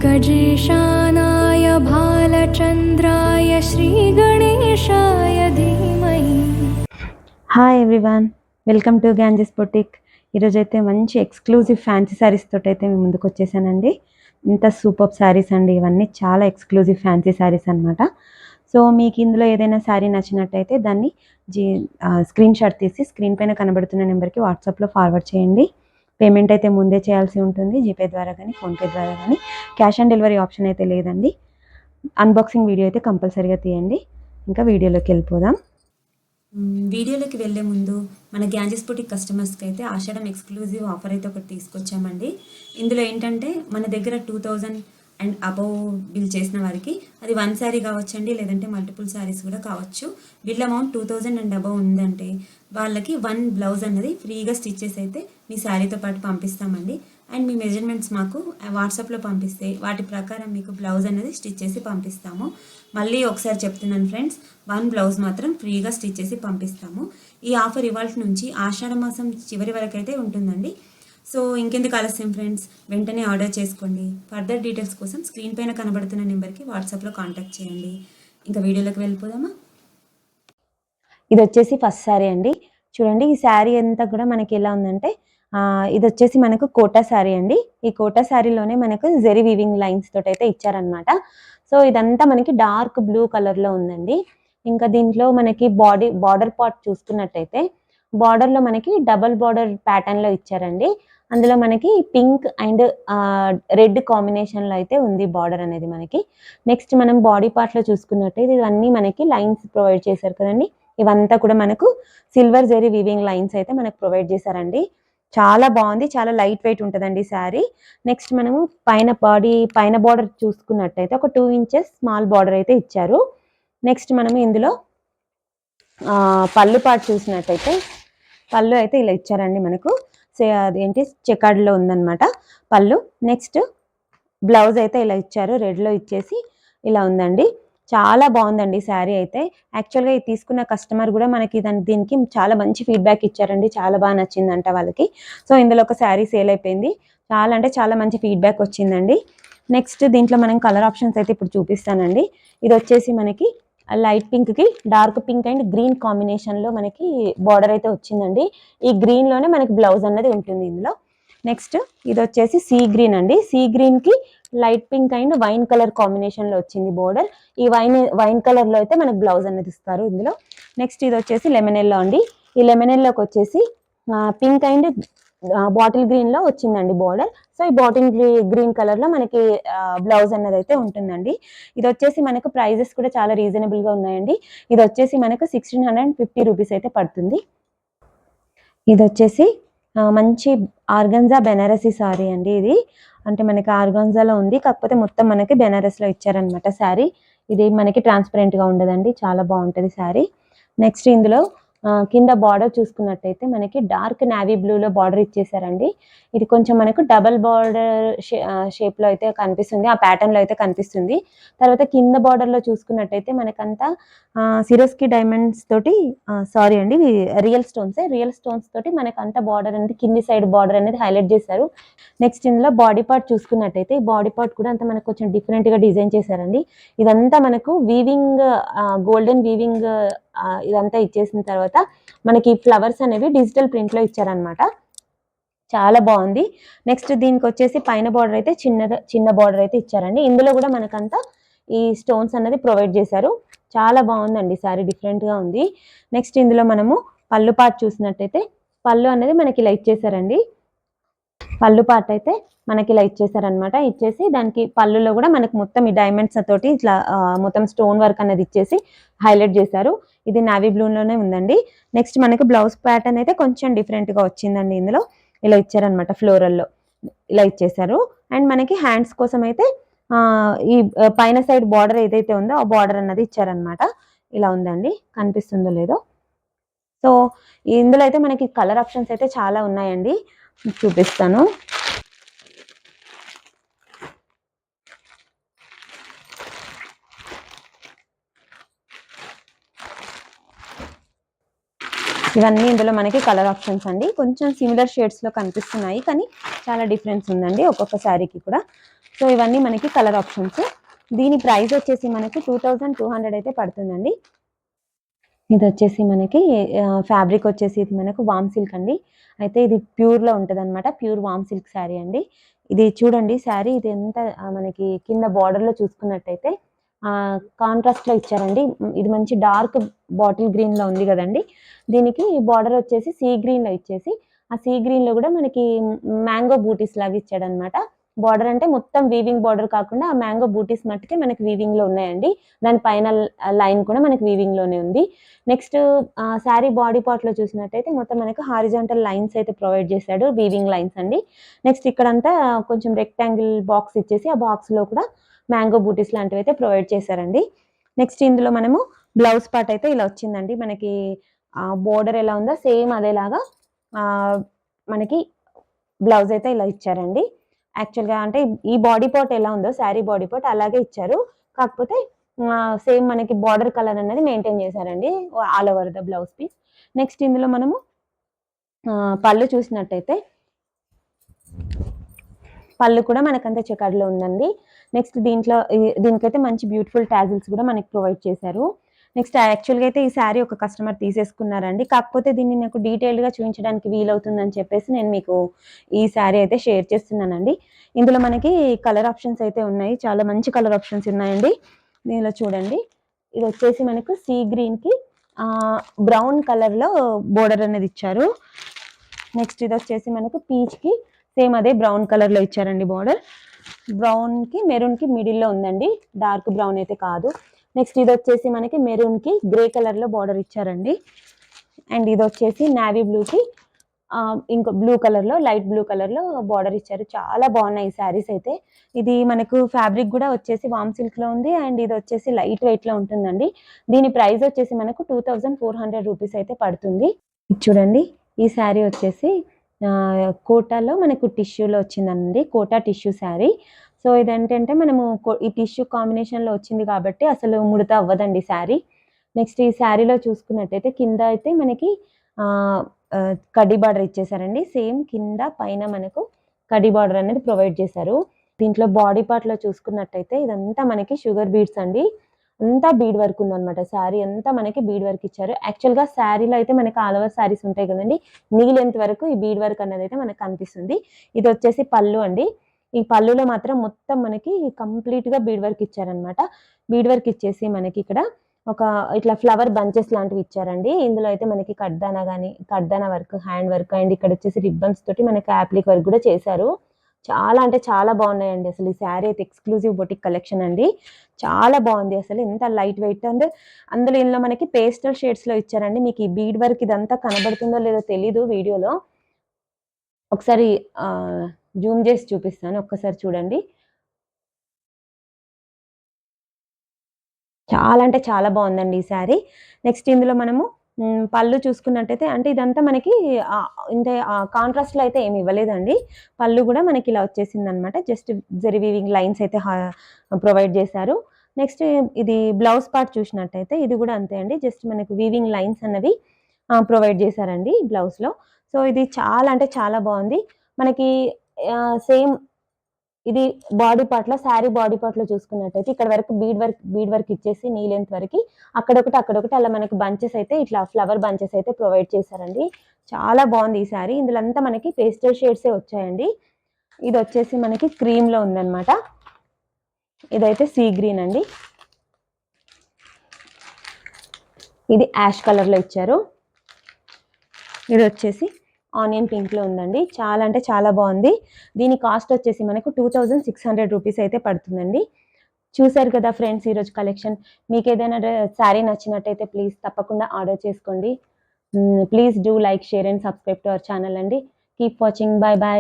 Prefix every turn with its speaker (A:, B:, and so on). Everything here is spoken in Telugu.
A: गजेशानाय भालचन्द्राय श्रीगणेशाय धीमहि।
B: Hi everyone, welcome to Ganges boutique. ఈరోజు అయితే మంచి ఎక్స్క్లూజివ్ ఫ్యాన్సీ శారీస్ తోటి అయితే మేము ముందుకు వచ్చేసానండి. ఇంత సూపర్ శారీస్ అండి, ఇవన్నీ చాలా ఎక్స్క్లూజివ్ ఫ్యాన్సీ శారీస్ అనమాట. సో మీకు ఇందులో ఏదైనా శారీ నచ్చినట్టయితే దాన్ని స్క్రీన్ షాట్ తీసి స్క్రీన్ పైన కనబడుతున్న నెంబర్కి వాట్సాప్లో ఫార్వర్డ్ చేయండి. పేమెంట్ అయితే ముందే చేయాల్సి ఉంటుంది, జీపే ద్వారా కానీ ఫోన్పే ద్వారా కానీ. క్యాష్ ఆన్ డెలివరీ ఆప్షన్ అయితే లేదండి. అన్బాక్సింగ్ వీడియో అయితే కంపల్సరీగా తీయండి. ఇంకా వీడియోలోకి వెళ్ళిపోదాం.
C: వీడియోలోకి వెళ్ళే ముందు మన గ్యాంజెస్ బొటిక్ కస్టమర్స్కి అయితే ఆషాఢం ఎక్స్క్లూజివ్ ఆఫర్ అయితే ఒకటి తీసుకొచ్చామండి. ఇందులో ఏంటంటే మన దగ్గర 2000 అండ్ అబవ్ బిల్ చేసిన వారికి అది 1 శారీ కావచ్చండి, లేదంటే మల్టిపుల్ శారీస్ కూడా కావచ్చు. బిల్ అమౌంట్ 2000 అండ్ అబవ్ ఉందంటే వాళ్ళకి 1 బ్లౌజ్ అన్నది ఫ్రీగా స్టిచ్చెస్ అయితే మీ శారీతో పాటు పంపిస్తామండి. అండ్ మీ మెజర్మెంట్స్ మాకు వాట్సాప్లో పంపిస్తే వాటి ప్రకారం మీకు బ్లౌజ్ అనేది స్టిచ్ చేసి పంపిస్తాము. మళ్ళీ ఒకసారి చెప్తున్నాను ఫ్రెండ్స్, 1 బ్లౌజ్ మాత్రం ఫ్రీగా స్టిచ్ చేసి పంపిస్తాము. ఈ ఆఫర్ ఇవాళ నుంచి ఆషాఢ మాసం చివరి వరకు అయితే ఉంటుందండి. సో ఇంకెందుకు ఆలస్యం ఫ్రెండ్స్, వెంటనే ఆర్డర్ చేసుకోండి. ఫర్దర్ డీటెయిల్స్ కోసం స్క్రీన్ పైన కనబడుతున్న నెంబర్కి వాట్సాప్లో కాంటాక్ట్ చేయండి. ఇంకా వీడియోలోకి వెళ్ళిపోదామా?
B: ఇది వచ్చేసి ఫస్ట్ శారీ అండి. చూడండి, ఈ శారీ అంతా కూడా మనకి ఎలా ఉందంటే ఇది వచ్చేసి మనకు కోటా శారీ అండి. ఈ కోటా శారీలోనే మనకు జెరీ వీవింగ్ లైన్స్ తోటి అయితే ఇచ్చారనమాట. సో ఇదంతా మనకి డార్క్ బ్లూ కలర్లో ఉందండి. ఇంకా దీంట్లో మనకి బార్డర్ పార్ట్ చూసుకున్నట్టయితే బార్డర్లో మనకి డబల్ బార్డర్ ప్యాటర్న్లో ఇచ్చారండి. అందులో మనకి పింక్ అండ్ రెడ్ కాంబినేషన్లో అయితే ఉంది బార్డర్ అనేది మనకి. నెక్స్ట్ మనం బాడీ పార్ట్లో చూసుకున్నట్టయితే ఇవన్నీ మనకి లైన్స్ ప్రొవైడ్ చేశారు కదండి. ఇవంతా కూడా మనకు సిల్వర్ జెరీ వీవింగ్ లైన్స్ అయితే మనకు ప్రొవైడ్ చేశారండి. చాలా బాగుంది, చాలా లైట్ వెయిట్ ఉంటుందండి శారీ. నెక్స్ట్ మనము పైన బార్డర్ చూసుకున్నట్టయితే ఒక 2 ఇంచెస్ స్మాల్ బార్డర్ అయితే ఇచ్చారు. నెక్స్ట్ మనము ఇందులో పళ్ళు పార్ట్ చూసినట్టయితే పళ్ళు అయితే ఇలా ఇచ్చారండి మనకు. అదేంటి చెకార్డ్లో ఉందన్నమాట పళ్ళు. నెక్స్ట్ బ్లౌజ్ అయితే ఇలా ఇచ్చారు, రెడ్లో ఇచ్చేసి ఇలా ఉందండి. చాలా బాగుందండి శారీ అయితే. యాక్చువల్గా ఇది తీసుకున్న కస్టమర్ కూడా మనకి దీనికి చాలా మంచి ఫీడ్బ్యాక్ ఇచ్చారండి, చాలా బాగా నచ్చిందంట వాళ్ళకి. సో ఇందులో ఒక శారీ సేల్ అయిపోయింది. చాలా అంటే చాలా మంచి ఫీడ్బ్యాక్ వచ్చిందండి. నెక్స్ట్ దీంట్లో మనం కలర్ ఆప్షన్స్ అయితే ఇప్పుడు చూపిస్తానండి. ఇది వచ్చేసి మనకి లైట్ పింక్కి డార్క్ పింక్ అండ్ గ్రీన్ కాంబినేషన్లో మనకి బార్డర్ అయితే వచ్చిందండి. ఈ గ్రీన్లోనే మనకి బ్లౌజ్ అన్నది ఉంటుంది ఇందులో. నెక్స్ట్ ఇది వచ్చేసి సీ గ్రీన్ అండి. సీ గ్రీన్కి light pink and wine colour కాంబినేషన్లో వచ్చింది బోర్డర్. ఈ వైన్ కలర్లో అయితే మనకు బ్లౌజ్ అనేది ఇస్తారు ఇందులో. నెక్స్ట్ ఇది వచ్చేసి లెమన్ ఎల్లో అండి. ఈ లెమన్ ఎల్లోకి వచ్చేసి పింక్ అండ్ బాటిల్ గ్రీన్లో వచ్చిందండి బోర్డర్. సో ఈ బాటిల్ గ్రీన్ కలర్లో మనకి బ్లౌజ్ అన్నది అయితే ఉంటుందండి. ఇది వచ్చేసి మనకు ప్రైజెస్ కూడా చాలా రీజనబుల్గా ఉన్నాయండి. ఇది వచ్చేసి మనకు 1650 రూపీస్ అయితే పడుతుంది. ఇది వచ్చేసి మంచి ఆర్గంజా బెనారసీ శారీ అండి. ఇది అంటే మనకి ఆర్గాన్జాలో ఉంది, కాకపోతే మొత్తం మనకి బెనారస్లో ఇచ్చారనమాట శారీ. ఇది మనకి ట్రాన్స్పరెంట్గా ఉండదండి, చాలా బాగుంటుంది శారీ. నెక్స్ట్ ఇందులో కింద బార్డర్ చూసుకున్నట్టయితే మనకి డార్క్ నావీ బ్లూలో బార్డర్ ఇచ్చేసారండి. ఇది కొంచెం మనకు డబల్ బార్డర్ షేప్లో అయితే కనిపిస్తుంది, ఆ ప్యాటర్న్లో అయితే కనిపిస్తుంది. తర్వాత కింద బార్డర్లో చూసుకున్నట్టయితే మనకంతా సిరోస్కి డైమండ్స్ తోటి సారీ అండి రియల్ స్టోన్స్ తోటి మనకంతా బార్డర్ అనేది కింది సైడ్ బార్డర్ అనేది హైలైట్ చేశారు. నెక్స్ట్ ఇందులో బాడీ పార్ట్ చూసుకున్నట్టయితే ఈ బాడీ పార్ట్ కూడా అంతా మనకు కొంచెం డిఫరెంట్గా డిజైన్ చేశారండి. ఇదంతా మనకు వీవింగ్ గోల్డెన్ వీవింగ్ ఇదంతా ఇచ్చేసిన తర్వాత మనకి ఫ్లవర్స్ అనేవి డిజిటల్ ప్రింట్లో ఇచ్చారనమాట. చాలా బాగుంది. నెక్స్ట్ దీనికి వచ్చేసి పైన బార్డర్ అయితే చిన్న బార్డర్ అయితే ఇచ్చారండి. ఇందులో కూడా మనకంతా ఈ స్టోన్స్ అనేది ప్రొవైడ్ చేశారు. చాలా బాగుందండి శారీ, డిఫరెంట్గా ఉంది. నెక్స్ట్ ఇందులో మనము పళ్ళు పార్ట్ చూసినట్టయితే పళ్ళు అనేది మనకి ఇలా ఇచ్చేసారండి. పళ్ళు పార్ట్ అయితే మనకి ఇలా ఇచ్చేసారనమాట. ఇచ్చేసి దానికి పళ్ళులో కూడా మనకి మొత్తం ఈ డైమండ్స్ తోటి ఇట్లా మొత్తం స్టోన్ వర్క్ అనేది ఇచ్చేసి హైలైట్ చేశారు. ఇది నావీ బ్లూలోనే ఉందండి. నెక్స్ట్ మనకి బ్లౌజ్ ప్యాటర్న్ అయితే కొంచెం డిఫరెంట్గా వచ్చిందండి. ఇందులో ఇలా ఇచ్చారనమాట, ఫ్లోరల్లో ఇలా ఇచ్చేసారు. అండ్ మనకి హ్యాండ్స్ కోసం అయితే ఈ పైన సైడ్ బార్డర్ ఏదైతే ఉందో ఆ బార్డర్ అన్నది ఇచ్చారనమాట. ఇలా ఉందండి, కనిపిస్తుందో లేదో. సో ఇందులో అయితే మనకి కలర్ ఆప్షన్స్ అయితే చాలా ఉన్నాయండి, చూపిస్తాను. ఇవన్నీ ఇందులో మనకి కలర్ ఆప్షన్స్ అండి. కొంచెం సిమిలర్ షేడ్స్లో కనిపిస్తున్నాయి, కానీ చాలా డిఫరెన్స్ ఉందండి ఒక్కొక్క శారీకి కూడా. సో ఇవన్నీ మనకి కలర్ ఆప్షన్స్. దీని ప్రైస్ వచ్చేసి మనకి 2200 అయితే పడుతుందండి. ఇది వచ్చేసి మనకి ఫ్యాబ్రిక్ వచ్చేసి ఇది మనకు వామ్ సిల్క్ అండి. అయితే ఇది ప్యూర్‌లో ఉంటదనమాట. ప్యూర్ వామ్ సిల్క్ శారీ అండి. ఇది చూడండి శారీ ఇది ఎంత మనకి కింద బార్డర్‌లో చూసుకున్నట్టయితే కాంట్రాస్ట్‌లో ఇచ్చారండి. ఇది మంచి డార్క్ బాటిల్ గ్రీన్‌లో ఉంది గదండీ! దీనికి బార్డర్ వచ్చేసి సీ గ్రీన్‌లో ఇచ్చేసి, ఆ సీ గ్రీన్‌లో గూడా మనకి మ్యాంగో బూటీస్ లాగా ఇచ్చాడనమాట. బార్డర్ అంటే మొత్తం వీవింగ్ బార్డర్ కాకుండా ఆ మ్యాంగో బూటీస్ మట్టుకే మనకి వీవింగ్‌లో ఉన్నాయండి. దాని పైన లైన్ కూడా మనకి వీవింగ్‌లోనే ఉంది. నెక్స్ట్ శారీ బాడీ పార్ట్‌లో చూసినట్టయితే మొత్తం మనకు హారిజాంటల్ లైన్స్ అయితే ప్రొవైడ్ చేశాడు. వీవింగ్ లైన్స్ అండి. నెక్స్ట్ ఇక్కడంతా కొంచెం రెక్టాంగిల్ బాక్స్ ఇచ్చేసి, ఆ బాక్స్‌లో కూడా మ్యాంగో బూటీస్ లాంటివైతే ప్రొవైడ్ చేశారండి. నెక్స్ట్ ఇందులో మనము బ్లౌజ్ పార్ట్ అయితే ఇలా వచ్చిందండి. మనకి బోర్డర్ ఎలా ఉందో సేమ్ అదేలాగా మనకి బ్లౌజ్ అయితే ఇలా ఇచ్చారండి. యాక్చువల్‌గా అంటే ఈ బాడీ పార్ట్ ఎలా ఉందో శారీ బాడీ పార్ట్ అలాగే ఇచ్చారు. కాకపోతే సేమ్ మనకి బార్డర్ కలర్ అనేది మెయింటైన్ చేశారండి. All over the blouse piece. Next ఇందులో మనము పళ్ళు చూసినట్టయితే పళ్ళు కూడా మనకంతా చెకర్‌లో ఉందండి. నెక్స్ట్ దీనికైతే మంచి బ్యూటిఫుల్ టాజిల్స్ కూడా మనకి ప్రొవైడ్ చేశారు. నెక్స్ట్ యాక్చువల్‌గా అయితే ఈ శారీ ఒక కస్టమర్ తీసేసుకున్నారండి. కాకపోతే దీన్ని నాకు డీటెయిల్డ్‌గా చూపించడానికి వీలవుతుందని చెప్పేసి నేను మీకు ఈ శారీ అయితే షేర్ చేస్తున్నానండి. ఇందులో మనకి కలర్ ఆప్షన్స్ అయితే ఉన్నాయి. చాలా మంచి కలర్ ఆప్షన్స్ ఉన్నాయండి. దీనిలో చూడండి. ఇది వచ్చేసి మనకు సీ గ్రీన్‌కి బ్రౌన్ కలర్‌లో బోర్డర్ అనేది ఇచ్చారు. నెక్స్ట్ ఇది వచ్చేసి మనకు పీచ్‌కి సేమ్ అదే బ్రౌన్ కలర్‌లో ఇచ్చారండి బోర్డర్. బ్రౌన్‌కి మెరూన్‌కి మిడిల్‌లో ఉందండి. డార్క్ బ్రౌన్ అయితే కాదు. నెక్స్ట్ ఇది వచ్చేసి మనకి మెరూన్‌కి గ్రే కలర్‌లో బోర్డర్ ఇచ్చారండి. అండ్ ఇది వచ్చేసి నేవీ బ్లూకి ఇంకో బ్లూ కలర్‌లో లైట్ బ్లూ కలర్‌లో బోర్డర్ ఇచ్చారు. చాలా బాగున్నాయి ఈ శారీస్ అయితే. ఇది మనకు ఫ్యాబ్రిక్ కూడా వచ్చేసి వామ్ సిల్క్‌లో ఉంది. అండ్ ఇది వచ్చేసి లైట్ వెయిట్‌లో ఉంటుందండి. దీని ప్రైస్ వచ్చేసి మనకు 2400 రూపీస్ అయితే పడుతుంది. ఇది చూడండి. ఈ శారీ వచ్చేసి కోటాలో మనకు టిష్యూలో వచ్చిందండి. Quota tissue sari. సో ఇదేంటంటే మనము ఈ టిష్యూ కాంబినేషన్‌లో వచ్చింది కాబట్టి అసలు ముడత అవ్వదండి శారీ. నెక్స్ట్ ఈ శారీలో చూసుకున్నట్టయితే కింద అయితే మనకి ఆహ్, కడ్డీ బార్డర్ ఇచ్చేసారండి. సేమ్ కింద పైన మనకు కడ్డీ బార్డర్ అనేది ప్రొవైడ్ చేశారు. దీంట్లో బాడీ పార్ట్‌లో చూసుకున్నట్టయితే ఇదంతా మనకి షుగర్ బీడ్స్ అండి. అంతా బీడ్ వర్క్ ఉందనమాట. శారీ అంతా మనకి బీడ్ వర్క్ ఇచ్చారు. యాక్చువల్‌గా శారీలో అయితే మనకి ఆల్ ఓవర్ శారీస్ ఉంటాయి కదండీ! నీ లెంత్ వరకు ఈ బీడ్ వర్క్ అన్నదైతే మనకు కనిపిస్తుంది. ఇది వచ్చేసి పళ్ళు అండి. ఈ పళ్ళులో మాత్రం మొత్తం మనకి కంప్లీట్‌గా బీడ్ వర్క్ ఇచ్చారనమాట. బీడ్ వర్క్ ఇచ్చేసి మనకి ఇక్కడ ఒక ఇట్లా ఫ్లవర్ బంచెస్ లాంటివి ఇచ్చారండి. ఇందులో అయితే మనకి కడ్దానా వర్క్, హ్యాండ్ వర్క్ అండ్ ఇక్కడ వచ్చేసి రిబ్బన్స్ తోటి మనకి యాప్లిక్ వర్క్ కూడా చేశారు. చాలా అంటే చాలా బాగున్నాయండి. అసలు ఈ శారీ అయితే ఎక్స్‌క్లూజివ్ బొటిక్ కలెక్షన్ అండి. చాలా బాగుంది అసలు. ఎంత లైట్ వెయిట్ అండ్ అందులో ఇందులో మనకి పేస్టల్ షేడ్స్‌లో ఇచ్చారండి. మీకు ఈ బీడ్ వర్క్ ఇదంతా కనబడుతుందో లేదో తెలీదు వీడియోలో. ఒకసారి జూమ్ చేసి చూపిస్తాను. ఒక్కసారి చూడండి. చాలా అంటే చాలా బాగుందండి ఈ శారీ. నెక్స్ట్ ఇందులో మనము పళ్ళు చూసుకున్నట్టయితే అంటే ఇదంతా మనకి ఇంతే కాంట్రాస్ట్‌లో అయితే ఏమి ఇవ్వలేదండి. పళ్ళు గూడా మనకి ఇలా వచ్చేసిందనమాట. జస్ట్ జరీ వీవింగ్ లైన్స్ అయితే ప్రొవైడ్ చేశారు. నెక్స్ట్ ఇది బ్లౌజ్ పార్ట్ చూసినట్టయితే ఇది గూడా అంతే అండి. జస్ట్ మనకు వీవింగ్ లైన్స్ అన్నవి ప్రొవైడ్ చేశారండి బ్లౌజ్‌లో. సో ఇది చాలా అంటే చాలా బాగుంది. మనకి సేమ్ ఇది బాడీ పార్ట్‌లో శారీ బాడీ పార్ట్‌లో చూసుకున్నట్టయితే ఇక్కడ వరకు బీడ్ వర్క్ ఇచ్చేసి నీ లెంత్ వరకి అక్కడొకటి అలా మనకి బంచెస్ అయితే ఇట్లా ఫ్లవర్ బంచెస్ అయితే ప్రొవైడ్ చేశారండి. చాలా బాగుంది ఈ శారీ. ఇందులో అంతా మనకి పేస్టల్ షేడ్సే వచ్చాయండి. ఇదొచ్చేసి మనకి క్రీమ్‌లో ఉందన్నమాట. ఇదైతే సీ గ్రీన్ అండి. ఇది యాష్ కలర్‌లో ఇచ్చారు. ఇదొచ్చేసి ఆనియన్ పింక్‌లో ఉందండి. చాలా అంటే చాలా బాగుంది. దీని కాస్ట్ వచ్చేసి మనకు 2600 రూపీస్ అయితే పడుతుందండి. చూసారు కదా ఫ్రెండ్స్ ఈరోజు కలెక్షన్. మీకేదైనా శారీ నచ్చినట్టయితే ప్లీజ్ తప్పకుండా ఆర్డర్ చేసుకోండి. Please do like, share and subscribe to our channel అండి. Keep watching. బై.